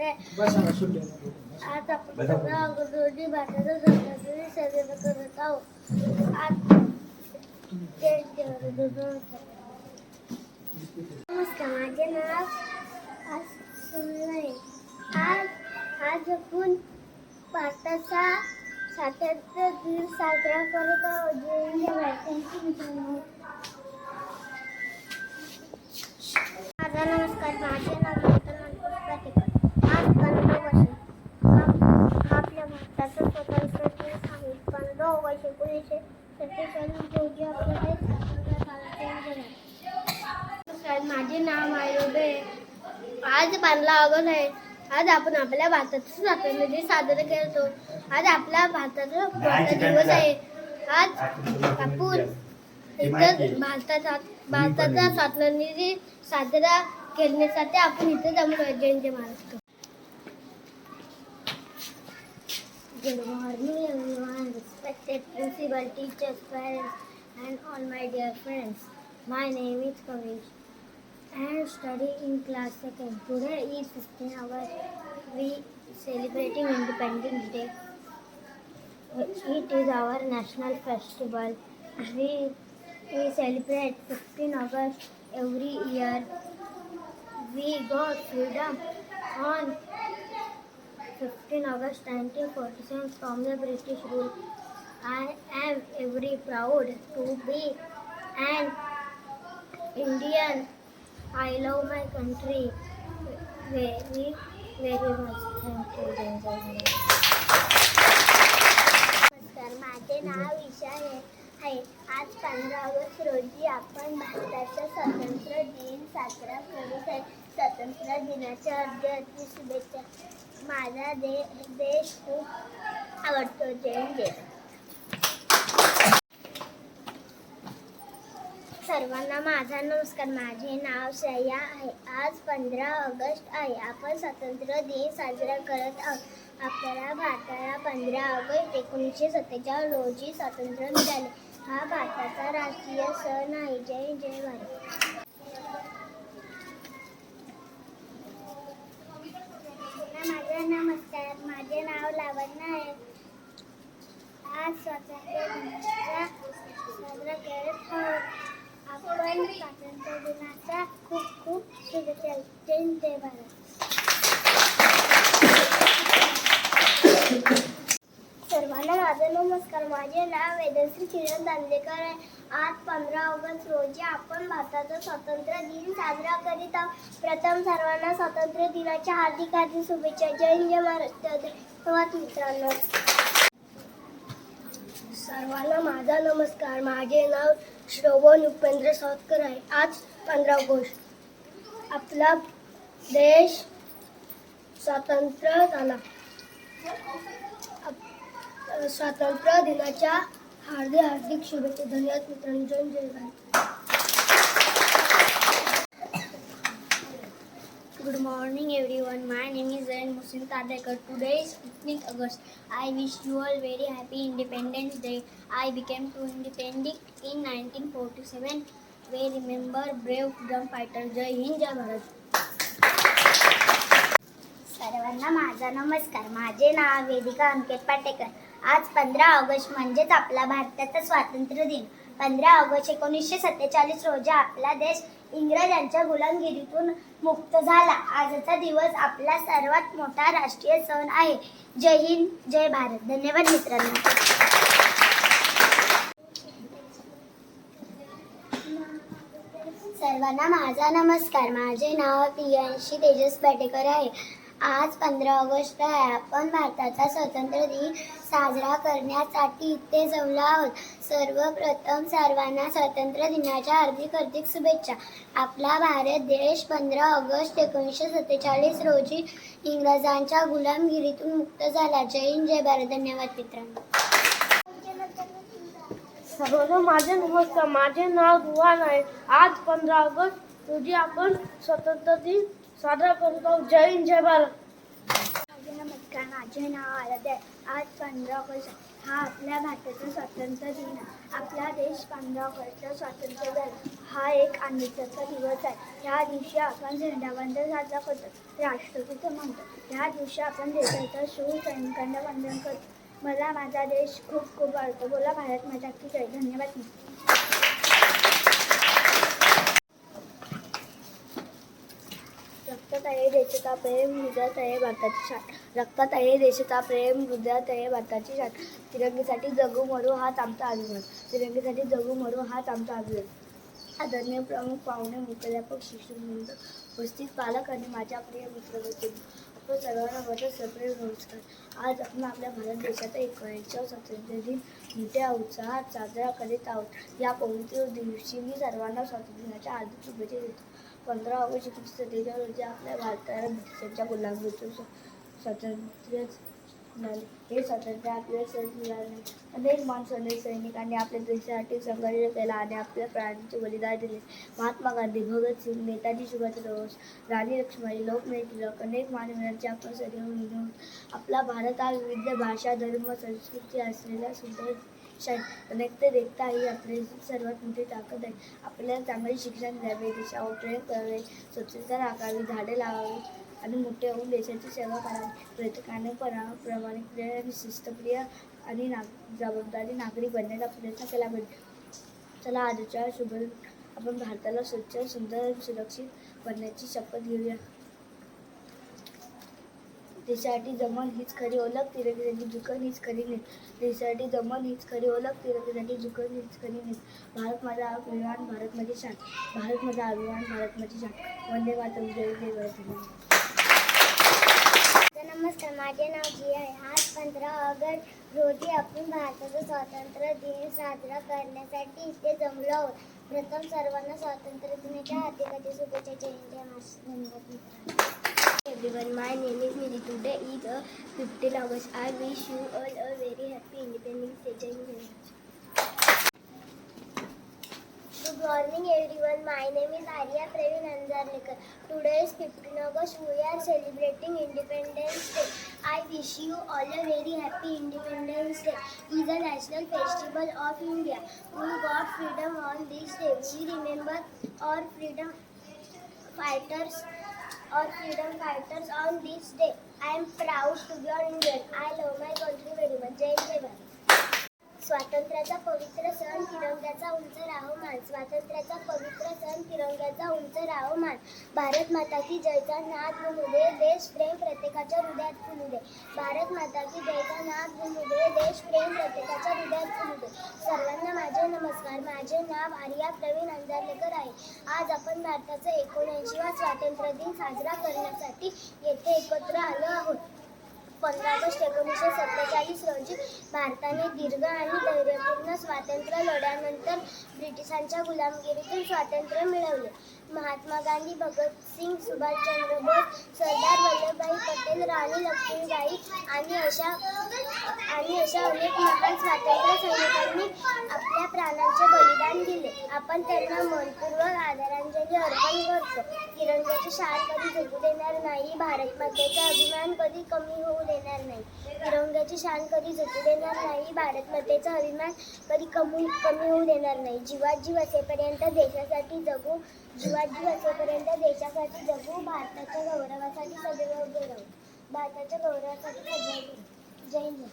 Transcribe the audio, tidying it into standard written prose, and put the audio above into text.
आज आपण 15 ऑगस्ट रोजी भारताचा स्वातंत्र्य साजरा करत आहोत. नमस्कार, माझे नाव आज आपण भारताचा स्वातंत्र्य दिन साजरा करत आहोत. माझा नमस्कार, माझे नाव आज 15 वर्ष आपल्या भारताचा स्वतंत्र दिन आहे. 15 ऑगस्ट 1947 रोजी आपल्या देश माझे नाव आयोबे. आज 15 ऑगस्ट आहे. आज आपण आपल्या भारताचा स्वातंत्र्य दिन साजरा करतो. आज आपला भारताचा दिवस आहे. आज आपण इथं भारताचा स्वातंत्र्य दिन साजरा करण्यासाठी आपण इथे जमलो. जय जय Maharashtra. Good morning everyone, respected principal, teachers, parents and all my dear friends. My name is Kavish and study in class 2nd. Today is 15 August. We celebrating Independence Day. It is our national festival. We celebrate 15 August every year. We got freedom on 15 August 1947 from the British rule. I am very proud to be an Indian. I love my country very, very much. Thank you. नमस्कार, माझे नाव ईशा आहे. आज 15 August रोजी आपण भारताचा स्वातंत्र्य दिन साजरा करत आहे. स्वातंत्र्य दिनाच्या हार्दिक शुभेच्छा. माझा देश खूप आवडतो. जय जय. सर्वांना माझा नमस्कार. माझे नाव श्रेया आहे. आज 15 ऑगस्ट आहे. आपण स्वातंत्र्य दिन साजरा करत आहोत. आपल्याला भारताला 15 ऑगस्ट 1947 रोजी स्वातंत्र्य मिळाले. हा भारताचा राष्ट्रीय सण आहे. जय जय भारत. माझा नमस्कार. माझे नाव लावण्य आहे. आज स्वातंत्र्य दिनाचा साजरा करत आहोत. आपण स्वातंत्र्य दिनाचा खूप खूप शुभेच्छा. जय जय भारत. सर्वांना माझा नमस्कार. माझे नाव वेदश्री किरण दांडेकर आहे. आज 15 ऑगस्ट रोजी आपण भारताचा स्वातंत्र्य दिन साजरा करीत आहोत. प्रथम सर्वांना स्वातंत्र्य दिनाच्या हार्दिक शुभेच्छा. जय जय महाराष्ट्र. धन्यवाद मित्रांनो. सर्वांना माझा नमस्कार. माझे नाव श्रवण उपेंद्र सावतकर आहे. आज 15 ऑगस्ट आपला देश स्वातंत्र्य झाला. स्वातंत्र्य दिनाच्या हार्दिक शुभेच्छा. धन्यवाद मित्रांनो. जय जय Bharat. Good morning everyone. My name is Zain Musin Tadekar. Today is 15th August. I wish you all very happy Independence Day. I became to independent in 1947. We remember brave freedom fighters. जय हिंद, जय भारत. सर्वांना माझा नमस्कार. माझे नाव वेदिका अंकित पाटेकर. आज 15 August म्हणजेच आपला भारताचा स्वातंत्र्य दिन. 15 ऑगस्ट 1947 रोजी आपला देश इंग्रजांच्या गुलामगिरीतून मुक्त झाला. आजचा दिवस आपला सर्वात मोठा राष्ट्रीय सण आहे. जय हिंद, जय भारत. धन्यवाद मित्रांनो. सर्वांना माझा नमस्कार. माझे नाव प्रियांशी तेजस पाटेकर आहे. आज 15 ऑगस्ट आहे. आपण भारताचा स्वातंत्र्य दिन साजरा करण्यासाठी इथे जमलो आहोत. सर्वप्रथम सर्वांना स्वातंत्र्य दिनाच्या हार्दिक शुभेच्छा. आपला भारत देश 15 ऑगस्ट 1947 रोजी इंग्रजांच्या गुलामगिरीतून मुक्त झाला. जय हिंद, जय भारत. धन्यवाद मित्रांनो. सर्वांना माझे नमस्कार. माझे नाव रुहान आहे. आज 15 ऑगस्ट रोजी आपण स्वातंत्र्य दिन साजरा करत आहोत. जय हिंद, जय भारत. नमस्कार. माझे नाव आराध्य आहे. आज 15 ऑगस्ट हा आपल्या भारताचा स्वातंत्र्य दिन आहे. आपला देश 15 ऑगस्टला स्वातंत्र्य झाला. हा एक आनंदाचा दिवस आहे. ह्या दिवशी आपण झेंडावंदन साजरा करतो, राष्ट्रगीत म्हणतो. ह्या दिवशी आपण देशाच्या शूर सैनिकांना वंदन करतो. मला माझा देश खूप खूप आवडतो. बोला भारत माता की जय. धन्यवाद. रक्तात आहे देशाचा प्रेम, हृदयात आहे भारताची शान. रक्तात आहे देशाचा प्रेम, हृदयात आहे भारताची शान. तिरंगीसाठी जगू मरू हाच आमचा अभिमान. तिरंगीसाठी जगू मरू हाच आमचा अभिमान. आदरणीय प्रमुख पाहुणे, मुख्याध्यापक, शिक्षकवृंद, उपस्थित पालक आणि माझ्या प्रिय मित्रमैत्रिणी, आपण सर्वांना माझा सप्रेम नमस्कार. आज आपण आपल्या भारत देशाचा 91वा स्वातंत्र्य दिन मोठ्या उत्साहात साजरा करीत आहोत. या पवित्र दिवशी मी सर्वांना स्वातंत्र्य दिनाच्या हार्दिक शुभेच्छा देतो. 15 ऑगस्ट 1947 रोजी आपल्या भारताला ब्रिटिशांच्या गुलामीतून स्वातंत्र्य मिळाले. हे स्वातंत्र्य आपल्याला सहज मिळाले नाही. अनेक माणसाने सैनिकांनी आपल्या देशासाठी संघर्ष केला आणि आपल्या प्राणांचे बलिदान दिले. महात्मा गांधी, भगतसिंग, नेताजी सुभाषचंद्र बोस, राणी लक्ष्मीबाई, लोकमान्य टिळक, अनेक मानवतांचे आपण सर्व विनोद. आपला भारत हा विविध भाषा, धर्म, संस्कृती असलेला सुंदर देश आहे. अनेकतेत एकता ही आपली सर्वात मोठी ताकद आहे. आपल्याला चांगले शिक्षण द्यावे, देशावर प्रेम करावे, स्वच्छता राखावी, झाडे लावावी आणि मोठे होऊन देशाची सेवा करावी. प्रत्येकाने प्रामाणिकपणे आणि शिस्तप्रिय आणि जबाबदारी नागरिक बनण्याचा प्रयत्न केला पाहिजे. चला आजच्या शुभ आपण भारताला स्वच्छ, सुंदर, सुरक्षित बनण्याची शपथ घेऊया. देशासाठी जमल हीच खरी ओळख, तिरंगीसाठी झुकल हीच खरी नीत. देशासाठी जमल हीच खरी ओळख, तिरंगीसाठी झुकल हीच खरी नीत. भारत माझा अभिमान, भारत माझी शान. भारत माझा अभिमान, भारत माझी शान. वंदे मातरम. जय जय भारत. नमस्कार, माझे नाव जी आहे. आज 15 ऑगस्ट रोजी आपण भारताचा स्वातंत्र्य दिन साजरा करण्यासाठी इथे जमलो आहोत. प्रथम सर्वांना स्वातंत्र्य दिनाच्या हार्दिक शुभेच्छा. जय जय Maharashtra. Everyone, my name is Mili. Today is 15 August. I wish you all a very happy Independence Day. Jai Hind. Good morning everyone. My name is Arya Praveen Anzarlekar. Today is 15 August. We are celebrating Independence Day. I wish you all a very happy Independence Day. It is a national festival of India. We got freedom on this day. We remember our freedom fighters on this day. I am proud to be an Indian. I love my country very much. Jai Jai Bharat. स्वातंत्र्याचा पवित्र सण तिरंग्याचा उंच राहमान. स्वातंत्र्याचा पवित्र सण तिरंग्याचा उंच राहमान. भारत माता की जयचा नाद गुंजू दे. देश प्रेम प्रत्येकाच्या हृदयात फुलू दे. भारत माता की जयचा नाद गुंजू दे. देश प्रेम प्रत्येकाच्या हृदयात फुलू दे. सर्वांना माझे नमस्कार. माझे नाव आर्या प्रवीण अंजारलेकर आहे. आज आपण भारताचा 79वा स्वातंत्र्य दिन साजरा करण्यासाठी येथे एकत्र आलो आहोत. 15 ऑगस्ट 1947 रोजी भारताने दीर्घ आणि धैर्यपूर्ण स्वातंत्र्य लढ्यानंतर ब्रिटिशांच्या गुलामगिरीतून स्वातंत्र्य मिळवले. महात्मा गांधी, भगतसिंग, सुभाषचंद्र बोस, सरदार वल्लभभाई पटेल, राणी लक्ष्मीबाई आणि अशा अनेक महान स्वातंत्र्य सैनिकांनी आपल्या प्राणांचे बलिदान दिले. आपण त्यांना मनपूर्वक आदरांजली अर्पण करतो. तिरंग्याची शान कधी झुकू देणार नाही. भारत मातेचा अभिमान कधी कमी होऊ देणार नाही. तिरंग्याची शान कधी झुकू देणार नाही. भारत मातेचा अभिमान कधी कमी होऊ देणार नाही. जीवात जीव असेपर्यंत देशासाठी जगू. जीवात जीव असेपर्यंत देशासाठी जगू. भारताच्या गौरवासाठी सदैव उभे राहू. भारताच्या गौरवासाठी सदैव. जय हिंद.